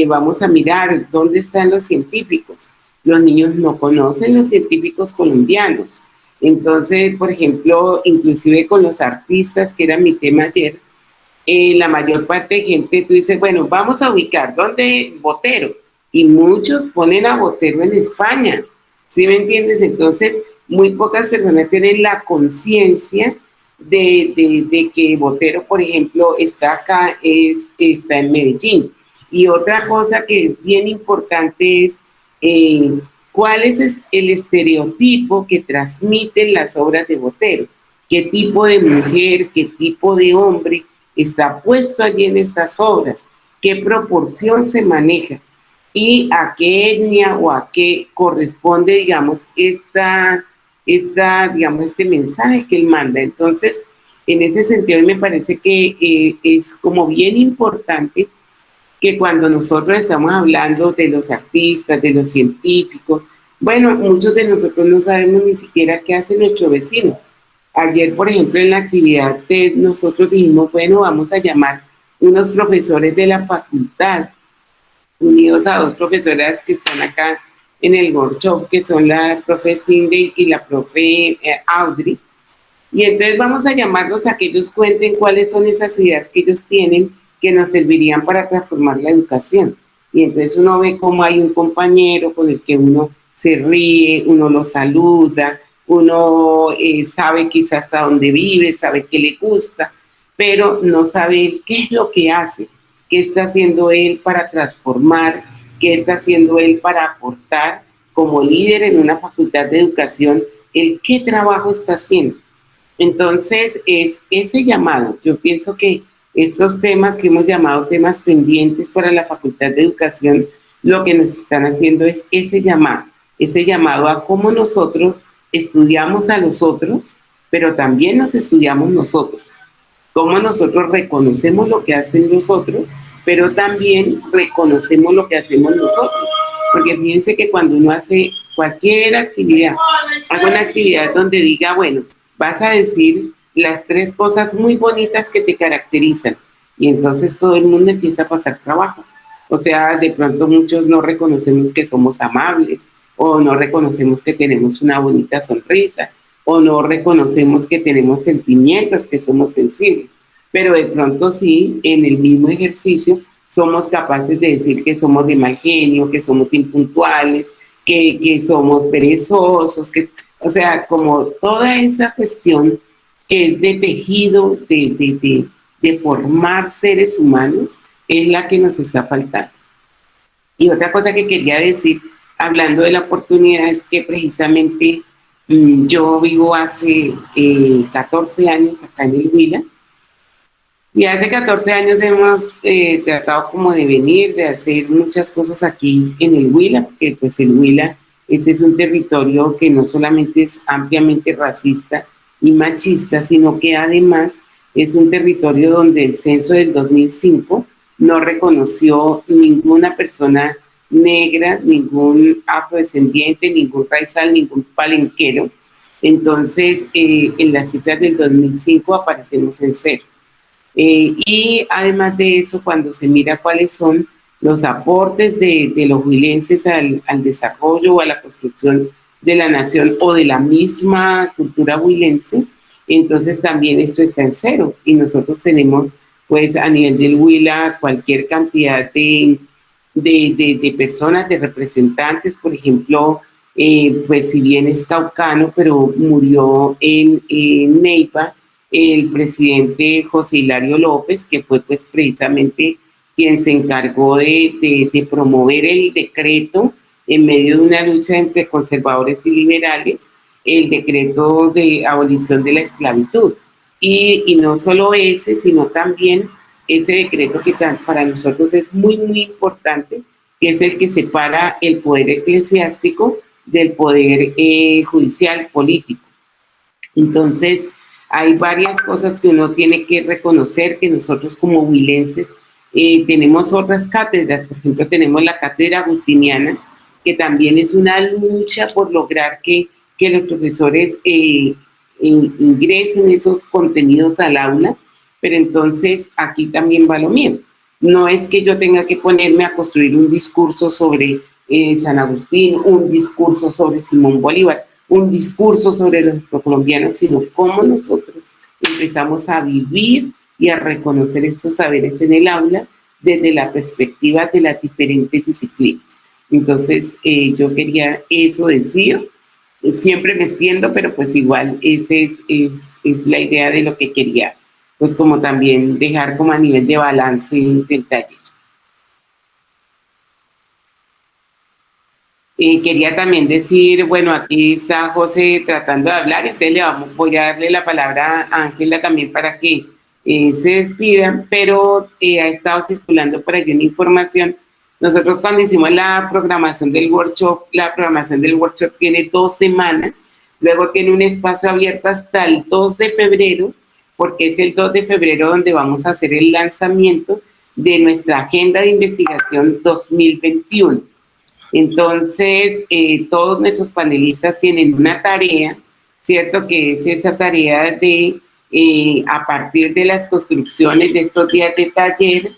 B: vamos a mirar dónde están los científicos. Los niños no conocen los científicos colombianos. Entonces, por ejemplo, inclusive con los artistas, que era mi tema ayer, la mayor parte de gente, tú dices, bueno, vamos a ubicar, ¿dónde? Botero. Y muchos ponen a Botero en España, ¿sí me entiendes? Entonces, muy pocas personas tienen la conciencia de que Botero, por ejemplo, está acá, está en Medellín. Y otra cosa que es bien importante es cuál es el estereotipo que transmiten las obras de Botero, qué tipo de mujer, qué tipo de hombre está puesto allí en estas obras, qué proporción se maneja y a qué etnia o a qué corresponde, digamos, digamos, este mensaje que él manda. Entonces, en ese sentido, me parece que es como bien importante que cuando nosotros estamos hablando de los artistas, de los científicos, bueno, muchos de nosotros no sabemos ni siquiera qué hace nuestro vecino. Ayer, por ejemplo, en la actividad nosotros dijimos, bueno, vamos a llamar unos profesores de la facultad, unidos a dos profesoras que están acá en el workshop, que son la profe Cindy y la profe Audrey. Y entonces vamos a llamarlos a que ellos cuenten cuáles son esas ideas que ellos tienen que nos servirían para transformar la educación. Y entonces uno ve cómo hay un compañero con el que uno se ríe, uno lo saluda, uno sabe quizás hasta dónde vive, sabe qué le gusta, pero no sabe qué es lo que hace, qué está haciendo él para transformar, qué está haciendo él para aportar como líder en una facultad de educación, qué trabajo está haciendo. Entonces, es ese llamado. Yo pienso que estos temas que hemos llamado temas pendientes para la Facultad de Educación, lo que nos están haciendo es ese llamado a cómo nosotros estudiamos a los otros, pero también nos estudiamos nosotros. Cómo nosotros reconocemos lo que hacen los otros, pero también reconocemos lo que hacemos nosotros. Porque fíjense que cuando uno hace cualquier actividad, alguna actividad donde diga, bueno, vas a decir las 3 cosas muy bonitas que te caracterizan, y entonces todo el mundo empieza a pasar trabajo. O sea, de pronto muchos no reconocemos que somos amables, o no reconocemos que tenemos una bonita sonrisa, o no reconocemos que tenemos sentimientos, que somos sensibles, pero de pronto sí, en el mismo ejercicio, somos capaces de decir que somos de mal genio, que somos impuntuales, que somos perezosos, o sea, como toda esa cuestión que es de tejido, de formar seres humanos, es la que nos está faltando. Y otra cosa que quería decir, hablando de la oportunidad, es que precisamente yo vivo hace 14 años acá en el Huila, y hace 14 años hemos tratado como de venir, de hacer muchas cosas aquí en el Huila, porque pues el Huila, este es un territorio que no solamente es ampliamente racista y machista, sino que además es un territorio donde el censo del 2005 no reconoció ninguna persona negra, ningún afrodescendiente, ningún raizal, ningún palenquero. Entonces, en las cifras del 2005 aparecemos en 0. Y además de eso, cuando se mira cuáles son los aportes de los huilenses al desarrollo o a la construcción de la nación o de la misma cultura huilense, entonces también esto está en 0. Y nosotros tenemos, pues, a nivel del Huila, cualquier cantidad de personas, de representantes. Por ejemplo, pues si bien es caucano, pero murió en Neiva, el presidente José Hilario López, que fue pues precisamente quien se encargó de promover el decreto en medio de una lucha entre conservadores y liberales, el decreto de abolición de la esclavitud. Y no solo ese, sino también ese decreto que para nosotros es muy, muy importante, que es el que separa el poder eclesiástico del poder judicial político. Entonces, hay varias cosas que uno tiene que reconocer, que nosotros como huilenses tenemos otras cátedras. Por ejemplo, tenemos la cátedra agustiniana, que también es una lucha por lograr que los profesores ingresen esos contenidos al aula, pero entonces aquí también va lo mismo. No es que yo tenga que ponerme a construir un discurso sobre San Agustín, un discurso sobre Simón Bolívar, un discurso sobre los colombianos, sino cómo nosotros empezamos a vivir y a reconocer estos saberes en el aula desde la perspectiva de las diferentes disciplinas. Entonces, yo quería eso decir. Siempre me extiendo, pero pues igual esa es la idea de lo que quería, pues como también dejar como a nivel de balance del taller. Quería también decir, bueno, aquí está José tratando de hablar, entonces voy a darle la palabra a Ángela también para que se despida, pero ha estado circulando por allí una información. Nosotros cuando hicimos la programación del workshop tiene 2 semanas, luego tiene un espacio abierto hasta el 2 de febrero, porque es el 2 de febrero donde vamos a hacer el lanzamiento de nuestra agenda de investigación 2021. Entonces, todos nuestros panelistas tienen una tarea, ¿cierto? Que es esa tarea de, a partir de las construcciones de estos días de taller,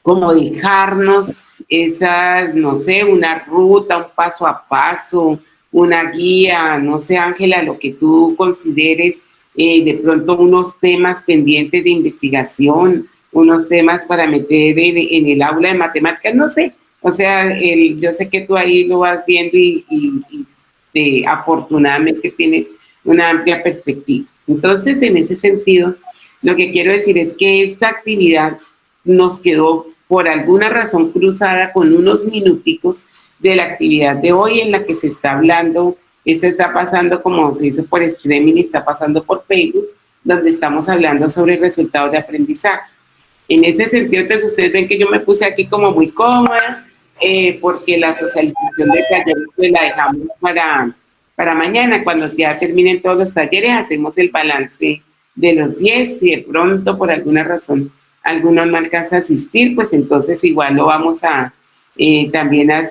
B: como dejarnos esa, no sé, una ruta, un paso a paso, una guía, no sé, Ángela, lo que tú consideres, de pronto unos temas pendientes de investigación, unos temas para meter en el aula de matemáticas, no sé. O sea, yo sé que tú ahí lo vas viendo y afortunadamente tienes una amplia perspectiva. Entonces, en ese sentido, lo que quiero decir es que esta actividad nos quedó por alguna razón cruzada con unos minuticos de la actividad de hoy en la que se está hablando, eso está pasando como se dice por streaming, está pasando por Facebook, donde estamos hablando sobre resultados de aprendizaje. En ese sentido, entonces ustedes ven que yo me puse aquí como muy cómoda, porque la socialización de talleres pues la dejamos para mañana, cuando ya terminen todos los talleres, hacemos el balance de los 10, si de pronto por alguna razón alguno no alcanza a asistir, pues entonces igual lo vamos a también a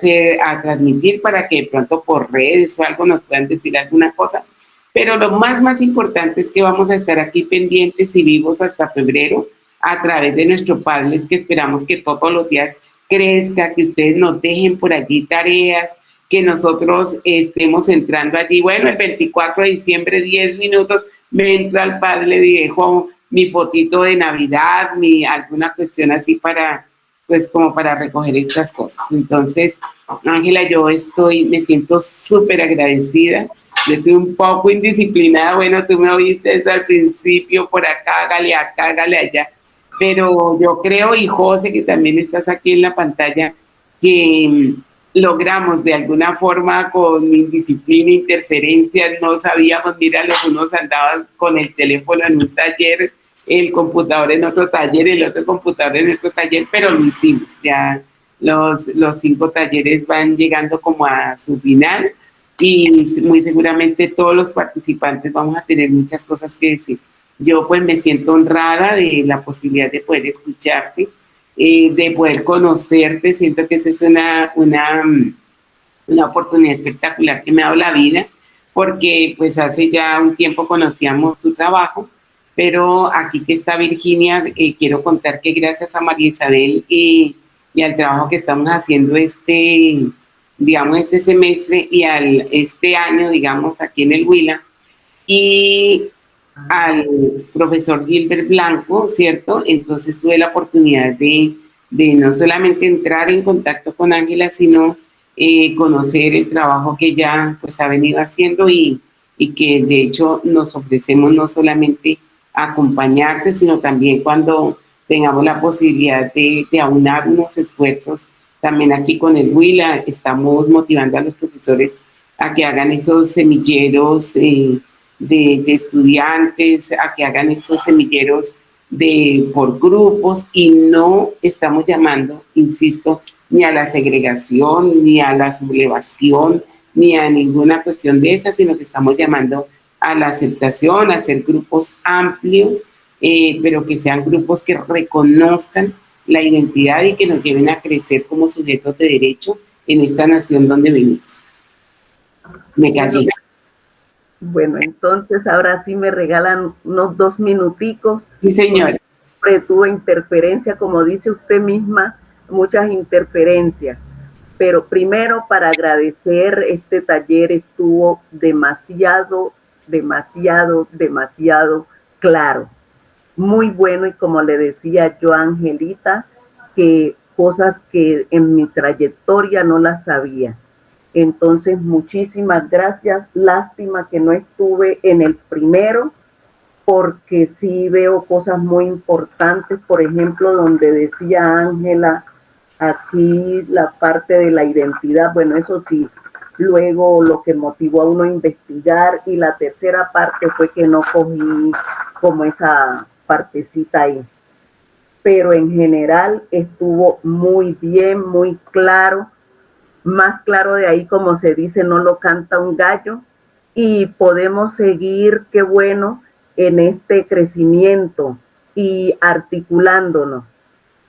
B: transmitir para que de pronto por redes o algo nos puedan decir alguna cosa. Pero lo más importante es que vamos a estar aquí pendientes y vivos hasta febrero a través de nuestro Padlet, que esperamos que todos los días crezca, que ustedes nos dejen por allí tareas, que nosotros estemos entrando allí. Bueno, el 24 de diciembre, 10 minutos, me entra al Padlet y dejo mi fotito de Navidad, alguna cuestión así para, pues como para recoger estas cosas. Entonces, Ángela, yo me siento súper agradecida. Yo estoy un poco indisciplinada, bueno, tú me oíste desde el principio, por acá, hágale allá, pero yo creo, y José, que también estás aquí en la pantalla, que logramos de alguna forma con indisciplina, interferencias, no sabíamos, mira, los unos andaban con el teléfono en un taller, el computador en otro taller, el otro computador en otro taller, pero lo hicimos, ya los 5 talleres van llegando como a su final y muy seguramente todos los participantes vamos a tener muchas cosas que decir. Yo pues me siento honrada de la posibilidad de poder escucharte, de poder conocerte, siento que esa es una oportunidad espectacular que me ha dado la vida, porque pues hace ya un tiempo conocíamos tu trabajo, pero aquí que está Virginia, quiero contar que gracias a María Isabel y al trabajo que estamos haciendo este semestre y este año, digamos, aquí en el Huila, y al profesor Gilbert Blanco, ¿cierto? Entonces tuve la oportunidad de no solamente entrar en contacto con Ángela, sino conocer el trabajo que ella pues ha venido haciendo y que de hecho nos ofrecemos no solamente a acompañarte, sino también cuando tengamos la posibilidad de aunar unos esfuerzos. También aquí con el Huila estamos motivando a los profesores a que hagan esos semilleros de estudiantes, a que hagan esos semilleros por grupos, y no estamos llamando, insisto, ni a la segregación, ni a la sublevación, ni a ninguna cuestión de esa, sino que estamos llamando a la aceptación, a hacer grupos amplios, pero que sean grupos que reconozcan la identidad y que nos lleven a crecer como sujetos de derecho en esta nación donde vivimos. Me callé.
D: Bueno, entonces ahora sí me regalan unos 2 minuticos.
B: Sí, señora.
D: Tuvo interferencia, como dice usted misma, muchas interferencias. Pero primero, para agradecer, este taller estuvo demasiado claro. Muy bueno, y como le decía yo a Angelita, que cosas que en mi trayectoria no las sabía. Entonces, muchísimas gracias. Lástima que no estuve en el primero, porque sí veo cosas muy importantes. Por ejemplo, donde decía Ángela, aquí la parte de la identidad, bueno, eso sí, luego lo que motivó a uno a investigar, y la tercera parte fue que no cogí como esa partecita ahí. Pero en general estuvo muy bien, muy claro. Más claro de ahí, como se dice, no lo canta un gallo, y podemos seguir, qué bueno, en este crecimiento y articulándonos.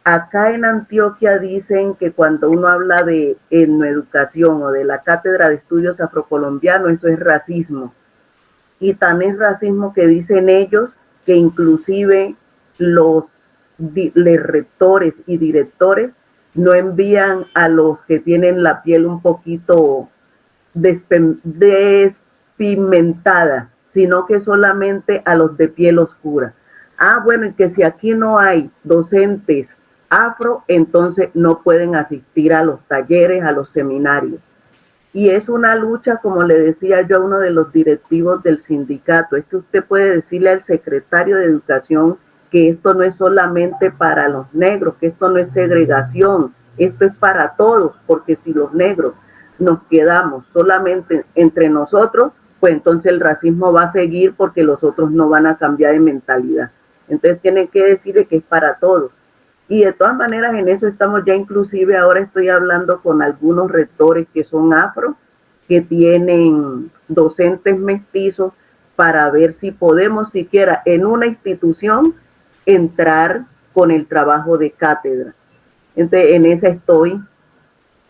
D: Acá en Antioquia dicen que cuando uno habla de etnoeducación o de la Cátedra de Estudios Afrocolombianos, eso es racismo. Y tan es racismo que dicen ellos que inclusive los rectores y directores no envían a los que tienen la piel un poquito despigmentada, sino que solamente a los de piel oscura. Ah, bueno, y que si aquí no hay docentes afro, entonces no pueden asistir a los talleres, a los seminarios. Y es una lucha, como le decía yo a uno de los directivos del sindicato, es que usted puede decirle al secretario de Educación que esto no es solamente para los negros, que esto no es segregación, esto es para todos, porque si los negros nos quedamos solamente entre nosotros, pues entonces el racismo va a seguir, porque los otros no van a cambiar de mentalidad. Entonces tienen que decirle que es para todos. Y de todas maneras en eso estamos ya, inclusive ahora estoy hablando con algunos rectores que son afro, que tienen docentes mestizos, para ver si podemos siquiera en una institución entrar con el trabajo de cátedra. Entonces en esa estoy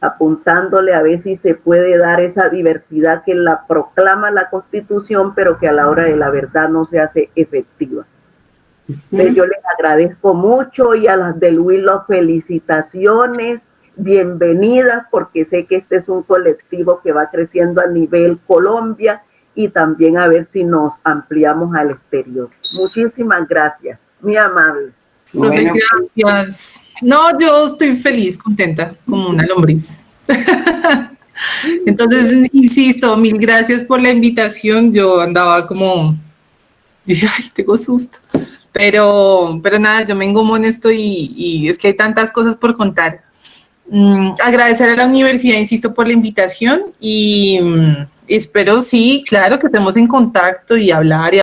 D: apuntándole a ver si se puede dar esa diversidad que la proclama la Constitución, pero que a la hora de la verdad no se hace efectiva. Yo les agradezco mucho, y a las del Huila felicitaciones, bienvenidas, porque sé que este es un colectivo que va creciendo a nivel Colombia, y también a ver si nos ampliamos al exterior. Muchísimas gracias, muy amable.
A: Bueno, gracias. No, yo estoy feliz, contenta, como una lombriz. Entonces, insisto, mil gracias por la invitación. Yo andaba como, dije, ay, tengo susto. Pero nada, yo me engomo en esto, y es que hay tantas cosas por contar. Agradecer a la universidad, insisto, por la invitación, y espero, sí, claro, que estemos en contacto y hablar.